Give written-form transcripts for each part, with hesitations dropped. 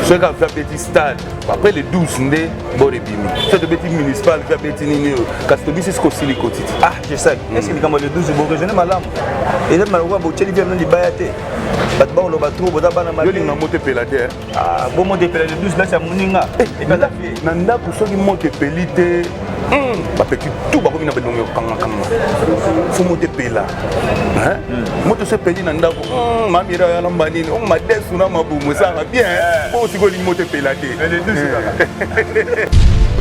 Ceux qui ont fait petit stade, après les 12, ndé, bon les bimi. Ceux de petit municipal, fait petit nini, Castobi, c'est ce qu'on s'y les quotidiens. Ah, je sais. Est-ce que les camarades de 12 vont rejoindre madame? Et là, malheureusement, vous avez dit que vous avez Batba le bateau, vous avez un matin. Vous avez monté pelade. Ah, bon monté pelade de 12, là, c'est Mouninga. Et bien, Nanda, pour ceux qui montent pelite, parce que tout va revenir dans le kanga. Faut monter pelade. Hein? Monter ce pelade, Nanda, mamira ya lambani, on m'a dit sur la mabou, ça va bien. Faut aussi que monter pelade.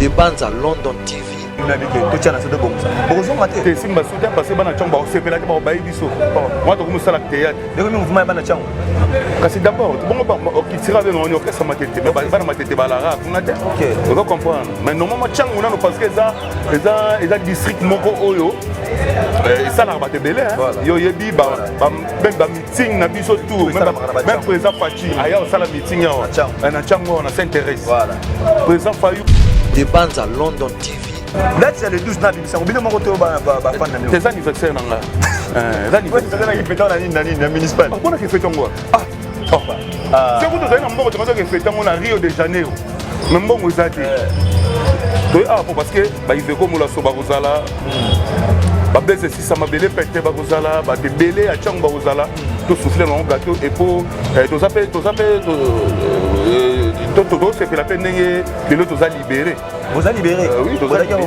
Des bandes à London TV. On a dit que tout ça, c'est de bon ça. Bonjour, Mathé. C'est Simba Soudan parce que Bana Chamba, c'est pelade, on va y biso. Moi, tu commences à la théâtre. Et vous, vous m'avez Bana Chamba. Parce que d'abord, qui tira de l'on est ça m'a tête, mais pas ma tête balara, vous n'avez OK. Vous comprenez. Mais normalement Chang on a parce que ça est district moko oyo. Et ça n'a pas de belé hein. Yo yebi même ba meeting na biso tout, même président Fachi, aya au sala meeting ya. Na Chang on s'intéresse. Voilà. Président Fayou des bandes à London TV. Là c'est le 12 nabi, ça obile mon côté ba fan na. C'est anniversaire nanga. L'anniversaire na qui fêter na municipal. Pourquoi que fêter ngwa? C'est vous avez un mot de fêter on a Rio de Janeiro. Même bon vous êtes. Parce que il fait comme la soba rozala. Ba bese si ça m'a belé pété ba rozala, ba te belé a chang ba rozala, tout souffler dans un gâteau et pour tout appel c'est que la peine de l'autre a libéré. Vous avez libéré? Oui, vous avez libéré.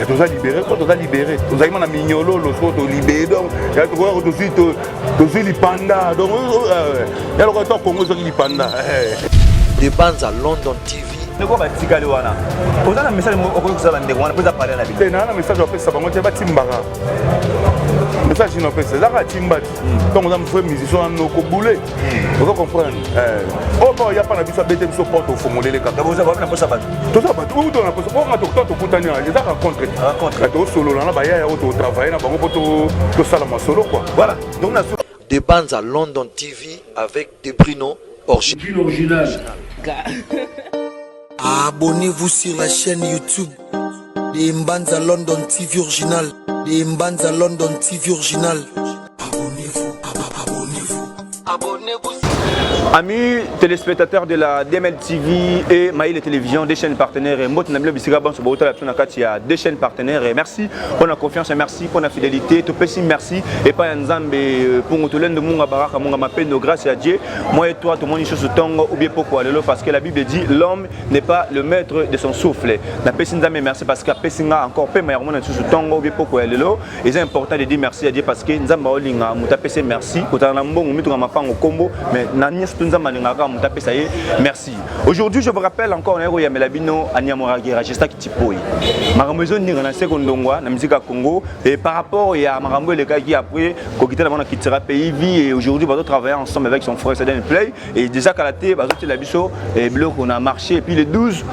Vous avez libéré, vous avez libéré. Vous avez un mignolo, le soir de libéré. Donc, il y a des panda. Donc, il y a le Congo qui panda. Des bandes à London TV. Ne quoi va-t-il aller voir là? Vous avez un message au cours de ça, on a pas parlé à la vie. C'est un message après ça, on va timbara. Ça je n'en fais ça va timbat. Donc on a fait musicien en nos boulé. Vous comprenez? Oh bon, il y a pas la bise à bêter sur porte au formuler les cas. Vous avez la poste à battre. Tout ça battre. Où on a posé pour un docteur pour tenir. Je les rencontré. Au solo là, bah il y a au travail là, bon pour tout ça là solo quoi. Voilà. Donc on a des bandes à London TV avec des Bruno original. Abonnez-vous sur la chaîne YouTube des Mbanza London TV original. Des Mbanza London TV original. Abonnez-vous. Amis téléspectateurs de la DML TV et Maïle Télévision, des chaînes partenaires et Mot Namle Bisigaban sur Bauta la des chaînes partenaires et merci pour la confiance et merci pour la fidélité. Tout petit merci et pas un Zambé pour nous tout l'un de Munga Baraka Munga Mapendo grâce à Dieu. Moi et toi tout le monde est sur Tongo ou bien pourquoi parce que la Bible dit l'homme n'est pas le maître de son souffle. La Pessinza merci parce que Pessinga encore peu mais on est sur Tongo ou bien pourquoi et c'est important de dire merci à Dieu parce que Nzamba Olinga muta pese merci kota na mbongo mitu nga mapango kombo mais na merci. Aujourd'hui, je vous rappelle encore un héros Melabino Anyamoragera, j'espère que tu peux. Maramozo ni na sekondongwa na musique Congo et par rapport à Marambo le gars qui après Kokita la qui sera pays vie et aujourd'hui va travailler ensemble avec son frère Saden Play et déjà Kalaté bazote la biso et bloc on a marché et puis le 12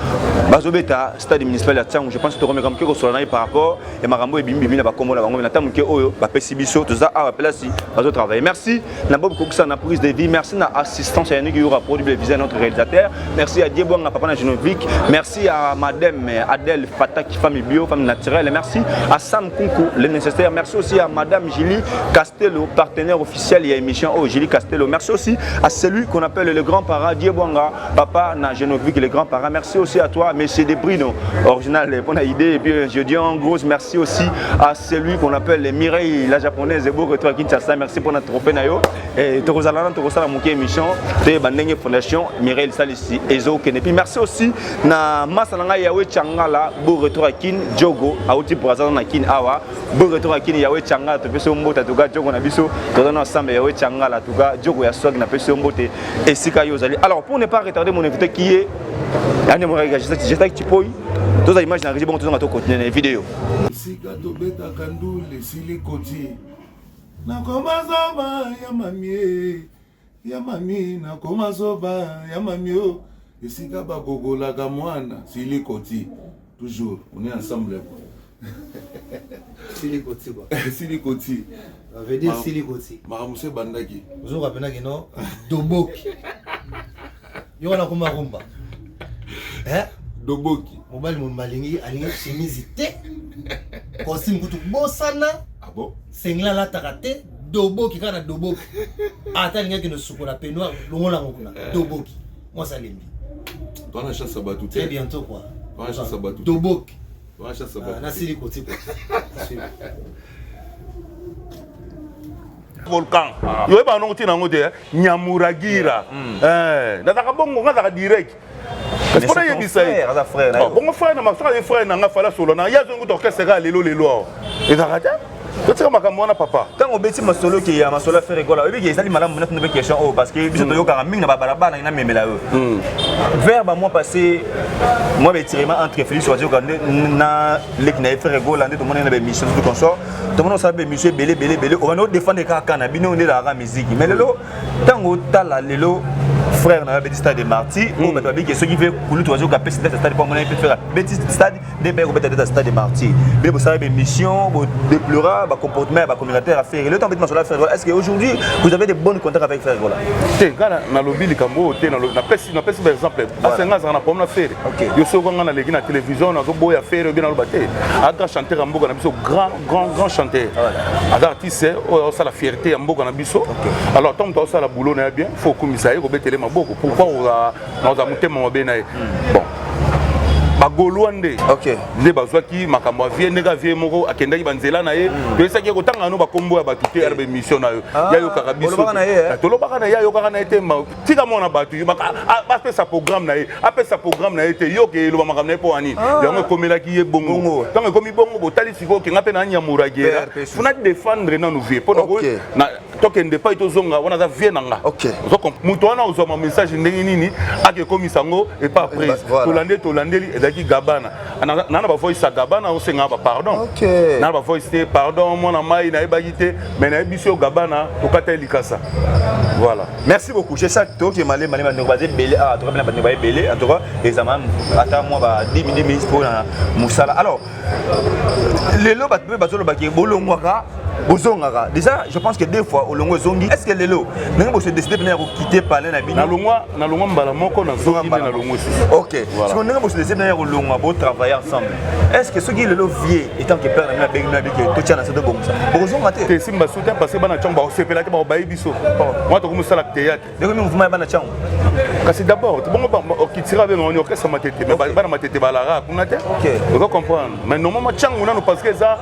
bazobeta stade municipal à Tchang je pense que tu comme que sur par rapport et Marambo et Bimbi na ba Congo la bango na tamuke oyo ba pesi biso tout ça à place bazote travailler. Merci na Bob Kokisa na prise de vie, merci na assistance à Yannick qui aura produit le visage notre réalisateur. Merci à Diebouanga Papa Genovic. Merci à Madame Adèle Fataki, famille bio, femme naturelle. Merci à Sam Kunku, le nécessaire. Merci aussi à Madame Julie Castello, partenaire officiel et émission Oh Julie Castello. Merci aussi à celui qu'on appelle le grand-parent Diebouanga Papa Genovic, le grand-parent. Merci aussi à toi, Monsieur Debrino, original pour la idée. Et puis je dis en gros merci aussi à celui qu'on appelle Mireille, la japonaise, et beau retour à Kinshasa. Merci pour notre trophée Nayo. Et Torozalana, Torozala Mouké émission. Bandenge Fondation Mireille Salisi Ezo Kenepi. Merci aussi na Masalanga Yawe Changala beau retour à Kin Djogo Aouti Brazza na Kin Awa beau retour à Kin Yawe Changala to peso mbota to ga Djogo na biso to dans ensemble Yawe Changala to ga Djogo ya swag na peso mbote et Sika Yozali. Alors pour ne pas retarder mon invité qui est Anne Morega j'étais qui poi tous les images na régie bon tout on continuer la vidéo. Sika to beta kandu le silikoti na komazoba ya mamie ya mami na koma soba ya mami o esika ba gogola ka mwana silikoti toujours on est ensemble silikoti quoi silikoti ça veut dire silikoti maramuse bandaki vous rappelez que non doboki yo na koma rumba doboki mobali mon malingi alingi chemise te costume kutu bosana ah bon sengla la takate doboki kana doboki ata linga kino sukola penoir longola ngokuna doboki moi ça lembi Toi, on a chasse à Batou. Très bientôt, quoi. On a chasse à Batou. Tobok. On a chasse à Batou. Nassili Koti, quoi. Volcan. Yo eba non tina ngote Nyamuragira. Nataka bongo ngazaka direct. Parce qu'on a yé bisay. Bon frère na frère frère na ngafala solo na yazo nguto orchestre lelo lelo. Ezakata. Totika makambo na papa. Quand on bêtit ma solo qui a ma solo faire école, oui, il y a madame une question parce que biso toyo kara mingi na balabala na memela eux. Vers moi passé moi retirement entre Félix Oazio na lek na faire école ande to mona na mission tout consort. Tout le monde sabe monsieur belé on va nous défendre ka na bino on est la musique. Mais lelo tango tala lelo frère na petit stade de Marty ou ba bi que ceux qui veut couler Oazio ka pèse stade pas mona peut faire petit stade des pères peut-être stade de Marty. Mais vous savez mission déplorer comportement communautaire à faire. Le temps de faire faire. Est-ce qu'aujourd'hui vous avez des bons contacts avec faire là? Na lobby likambo te na pesi par exemple parce nga za na pomna faire. Yo so nga na legi na télévision na zo boya faire bien na lobate. Aga chanteur mboka na biso grand chanteur. Aga artiste o ça la fierté mboka na biso. Alors tant que ça la boulot na bien, faut commissaire ko betele maboko pourquoi on a monté mon bien bon. Bagolwande nde bazwaki makambo vie ndeka vie moko akendaki banzela na ye toyesaki kotanga no bakombo ya bato te arbe mission na yo yayo kaka biso tolobaka na yayo kaka na ye te tika mona bato apesa programme na ye apesa programme na ye te yo ke eloba makambo na ye mpo wani yango ekomelaki ye bongo ntango ekomi bongo botali sikoyo okenga mpe na nyamuragera funa défendre nanu vie mpo na tokende epai tozonga wana aza vie na nga moto wana ozwama message ndenge nini akekomisa yango epa prise tolandeli ezalaki gabana nana bavoice ya gabana osenga bapardon nana bavoice te pardon mwana mai nayebaki te mais nayebi biso gabana tokata likasa voilà. Merci beaucoup. C'est ça que tu m'as dit, belé ah tu vas bien belé en tout cas examen attends moi ba 10 minutes pour musala. Alors les lots bazolo baki bolongwaka bozongaka. Déjà je pense que deux fois au longo zongi est-ce que les lots n'ont pas se décider de quitter parler na bino na longwa mbala moko na zongi na longo aussi. OK. Si on n'ont pas se décider de longo bo travailler ensemble. Est-ce que ceux qui le lot vieux étant que père na bengna bi que to tiana ça de bon ça. Bozonga te. Simba soutien parce que bana chamba sepela te ba bayi biso. Moi to comme ça la théâtre. Donc mouvement bana chamba. Kasi d'abord bon qui tira avec on orchestre matete mais bana matete balara kuna te. OK. Vous comprendre. Mais normalement changu na parce que ça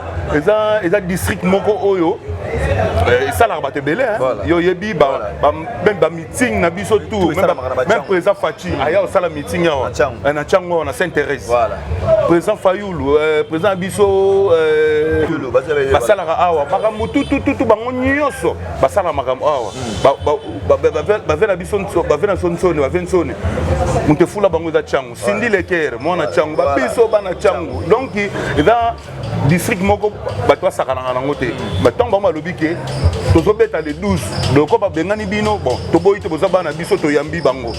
district moko oyo ça la batte belé hein. Yo yebi même ba meeting na biso tout même président Fachi aya au sala meeting ya na changu na Saint-Thérèse. Voilà. Président Fayoulou président biso basala awa makambo tout bango nyonso basala makambo awa ba vela biso ba vela sonsone ba vensone muntefula bango za changu Cindy Leker mwana changu ba biso bana changu donc eza district moko batwa sakana nango te batonga ba lobi ke tozobeta le 12 donc ba bengani bino bon toboyi te bozaba na biso to yambi bango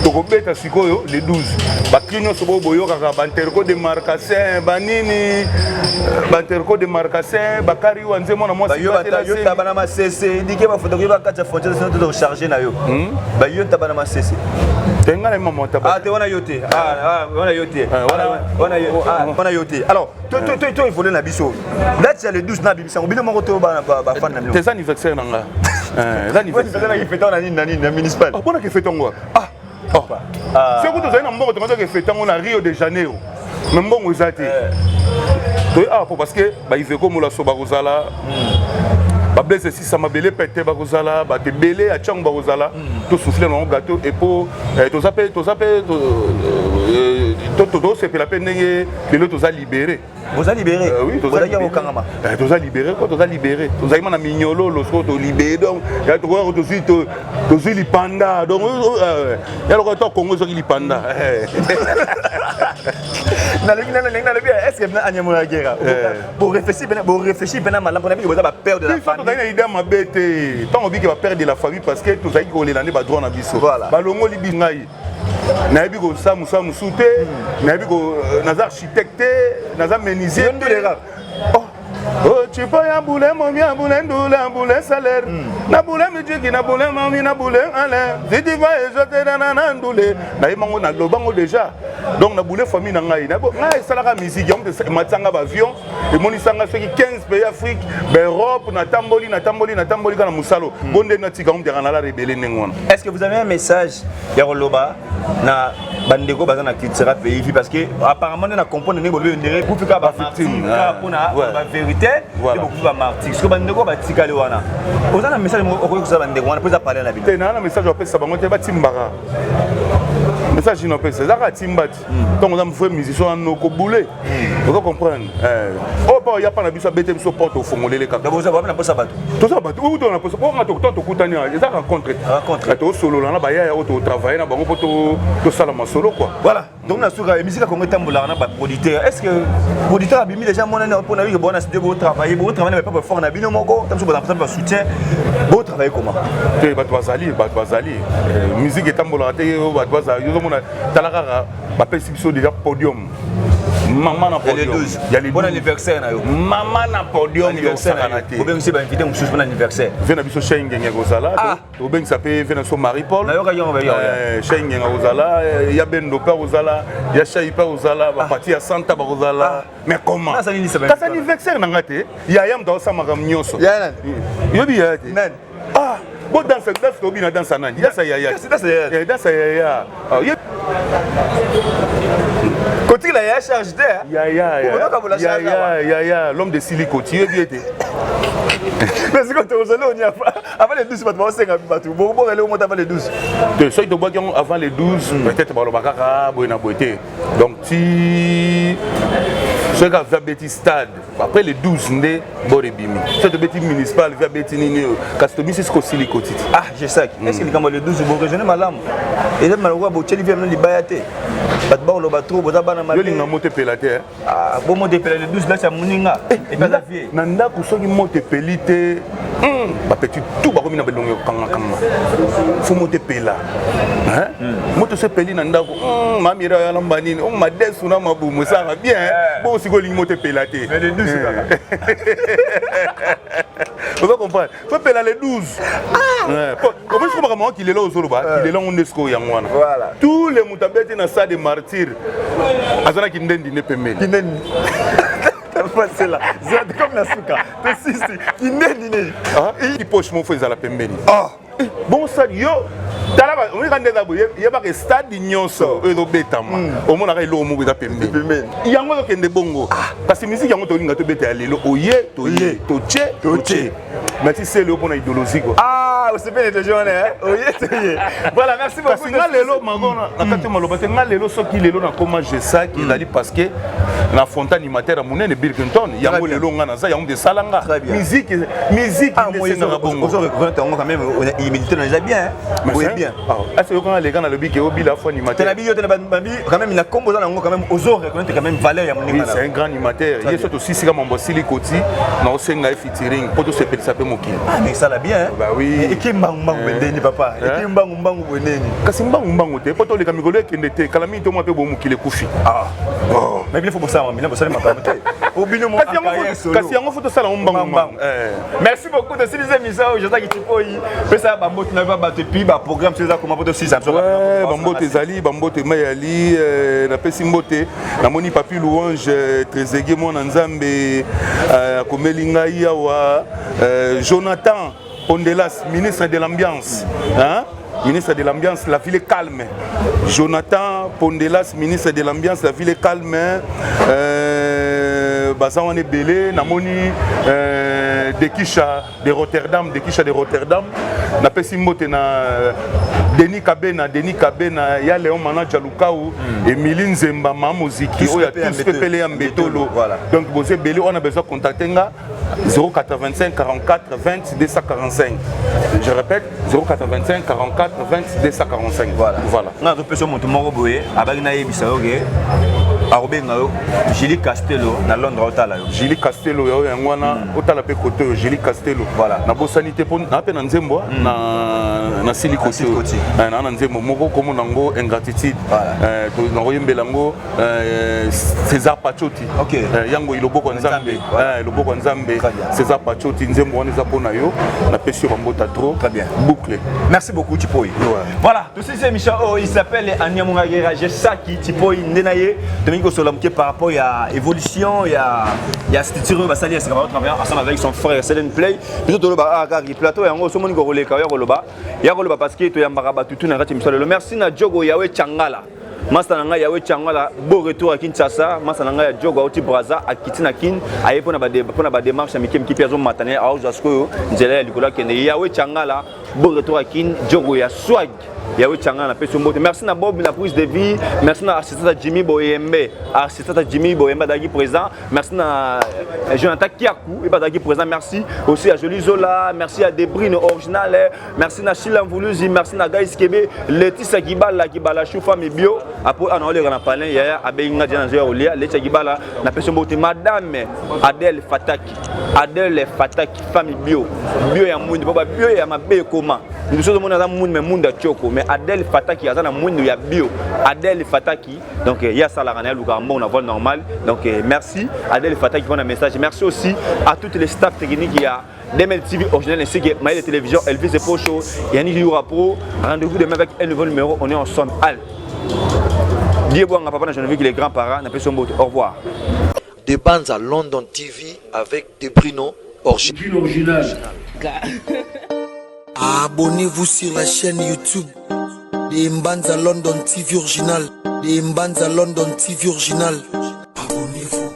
tokobeta sikoyo le 12 ba kinyo sobo boyo kaka banterko de marcassin banini banterko de marcassin bakari wanze mona moi yo tabana ma cc dike ba photo ba kacha frontière c'est de charger na yo ba yo tabana ma cc tenga le maman tabana ah te wana yote wana yote wana yote alors toi il faut na biso là c'est le 12 na bibisa bino moko to ba fan na tes anniversaire nanga anniversaire na fêter na municipal ah bona ke fêter ngwa c'est que tu as un mbongo tu as fêter ngwa na Rio de Janeiro mais mbongo ezati parce que ba iveko mola so ba kozala ba blesse si ça m'a belé pété ba kozala ba te belé a chang ba kozala to souffler dans gâteau et pour to zappé to c'est la peine que l'autre nous a libéré. Vous avez libéré? Oui, vous avez libéré. Vous avez libéré quoi? Vous avez libéré. Vous avez mis mignolo, lorsque vous libéré donc il y a tout les panda donc il y a le retour Congo sur les panda. Est-ce que vous avez une guerre? Pour réfléchir pendant mal, vous avez peur de la famille. Vous avez une idée ma bête. Tant on dit qu'il va perdre la famille parce que tout ça qui est là droit na biso. Balongo libi ngai. Nayebi ko samu sute, nayebi ko naza architecte, naza menuisier. Oh, tu peux y ambouler, mon bien, ambouler, ambouler salaire. N'abouler, mais tu qui n'abouler, mamie, n'abouler, allez. Si tu vas et je te donne un andoulé. Naïmango n'a globango déjà. Donc, n'abouler famille n'a rien. Naï, ça la musique, yom de matsanga avion. Et mon isanga, ceux qui 15 pays Afrique, Europe, Natamboli, kana Moussalo. Bonde Natika, on dirait la rébellion. Est-ce que vous avez un message, Yaroloba, na bandeko baza na culture pays parce que apparemment na comprendre ne bolo ndere pour fika ba victime pour na ba vérité et beaucoup ba martyr parce que bandeko ba tikale wana oza na message mo okoki kozala bandeko wana pour parler na bité na message wa pesa bango te ba timbaka message no pesa za ka timbati donc on a fait musicien no ko boulé vous comprenez oh pas ya pas na biso bete biso porte au fongolele ka d'abord ça va na posa bato tout ça bato ou dans la posa pour to kutania ils a rencontré to solo là ba ya auto travailler na bango to sala ma solo quoi voilà donc na suka musique ko ngetambola na ba producteur est-ce que producteur a bimi déjà mon année pour na oui bon na studio pour travailler mais pas fort na bino moko tam so ba soutien beau travailler comment te bato bazali musique etambola te bato bazali yo mona talaka ba pesi biso déjà podium maman na podium il y a les bon anniversaire na yo maman na podium yo sakanate ou bien c'est ba invité monsieur pour anniversaire vena biso Schengen kozala ou bien ça peut venir so Marie Paul na yo ka yo Schengen kozala ya bendo pa kozala ya chai pa kozala ba partie ya Santa ba kozala mais comment ça anniversaire na ngate ya yam do sa magam nyoso ya yo bi ya te bon danse obi na danse nani danse ya côté là ya charge d'air ya l'homme de silicoti yo bi ete mais c'est quand tu es allé avant les 12 bateaux c'est bon aller au moins avant les 12 de ceux qui ont avant les 12 peut-être ba lo bakaka boina boité donc si ce gars va bêti stade après les 12 ndé borebimi c'est de bêti municipal va bêti nini kastomi c'est ko silicoti je sais est-ce que quand les 12 bon régionner malam et là malwa bo tcheli vient li bayate bat ba lo batro bo bana mal yo linga mote pelate bon mote pelate les 12 là ça muninga et pas la vie nanda ku soki mote pelite ba petit tout ba ko mina belongo kanga faut mote pela moto se peli nanda ko mamira ya lambani on ma desu na mabumu ça va bien bon si ko linga mote pelate mais les 12 vous comprenez faut pela les 12 comment est-ce que maman qui est là au Zoroba il est là on est ya mwana voilà tous les mutabeti na sa de martyr azana ki ndendi ne pembeni c'est là c'est comme la souka c'est si qui ndendi il poche mon fils à la pembeni bon ça yo talaba on est ndeza boye yeba ke stade nyonso ezo betama o mona ka ilo mu za pembeni yango zo kende bongo parce que musique yango to linga to beta lelo oye to che mais si c'est le bon idéologie quoi c'est bien de journée oye voilà merci beaucoup parce que lelo magona na kati maloba te lelo soki lelo na comment je ça qui dali parce que na fontaine animateur munene Bill Clinton yango lelo nga na za yango de salanga musique c'est na bongo on reconnaît quand même il milite déjà bien oui bien est-ce que quand les gars na le bic et obi la fois animateur la bio quand même il a composé quand même aux autres reconnaître quand même valeur ya munene c'est un grand animateur il est surtout aussi c'est comme Mbosili Koti na osenga featuring poto se peli sape mokili mais ça la bien bah oui et qui mbangu bendeni papa et qui mbangu bendeni kasi mbangu te poto le kamigolo ekende te kala mi to mo pe bo mokili kufi mais il faut bosser mais bosser ma pamote au bino mo kasi yango faut to sala mbangu merci beaucoup de ces émissions j'espère que tu peux y ça bambote na ba bateau puis ba programme c'est ça comment poto si ça bambote ezali bambote mayali na pesi mbote na moni papi louange trésorier mon nzambe komelinga yawa Jonathan Pondelas ministre de l'ambiance ministre de l'ambiance la ville est calme Jonathan Pondelas ministre de l'ambiance la ville est calme baza on est belé na moni Dekisha de Rotterdam na pesi mbote na Denis Kabena ya Léon Manaja Lukau et Milin Zemba ma musique o ya tous pepele ya mbetolo donc vous belé on a besoin de contacter nga 085 44 20 245 je répète 085 44 20 245 voilà na to peso moto moko boye abaki na yebisa oke arobenga yo Julie Castello na Londres otala yo Julie Castello yo yangwana otala pe côté Julie Castello voilà na bosanité pour na pe na nzembo na silikoti na nzembo moko komo nango ingratitude to nango yembelango César Pachoti yango iloboko nzambe iloboko nzambe César Pachoti nzembo wana za pona yo na pesio bambota trop très bien boucle merci beaucoup Tipoi voilà tout ces émissions il s'appelle Anyamunga Guerra Saki Tipoi ndenaye par rapport à l'évolution, il y a structure basali à travailler ensemble avec son frère Selen Play. Plutôt le plateau et en gros, ce monde il y a parce que tu as un tout merci na Jogo Yawe Changala. Masananga Yawe Changala, beau retour à Kinshasa, Masananga Djogo Oti Braza, à Kitinakin, à Epona ba démarche à Mikem Kipiazo Matane, à Ojasko, Nzela Nicolas Kende, Yawe Changala, beau retour à Kin, Djogo ya swag. Yawe Changala, merci à Bob la prise de vie, merci à assistant Jimmy Boyembe, assistant Jimmy Boyembe d'Agui présent, merci à Jonathan Kiakou, et d'Agui présent, merci aussi à Jolie Zola, merci à Debrine Original, merci à Chilan Voulouzi, merci à Gaïs Kébé, Laetitia Gibala, Gibala Choufa Mibio, après on a eu un panel, il y a Abéinga Dianazé Olia, Laetitia Gibala, la personne beauté, Madame Adèle Fataki, famille Bio, Bio et Amoun, Bio et Amabé Koma. Nous sommes dans un monde, mais monde Tchoko. Mais Adèle Fataki, il y a un monde où il y a bio. Adèle Fataki, donc il y a ça la ranelle ou on a vol normal. Donc merci Adèle Fataki pour un message. Merci aussi à toutes les staffs techniques qui a DML TV original ainsi que Maïle Télévision, Elvis et Pocho, Yannick Youra Pro. Rendez-vous demain avec un nouveau numéro. On est ensemble. Dieu bon, papa, j'ai vu que les grands-parents n'ont pas son mot. Au revoir. Des bandes à London TV avec des Brino original. Abonnez-vous sur la chaîne YouTube des Mbanza London TV original. Des Mbanza London TV original. Abonnez-vous.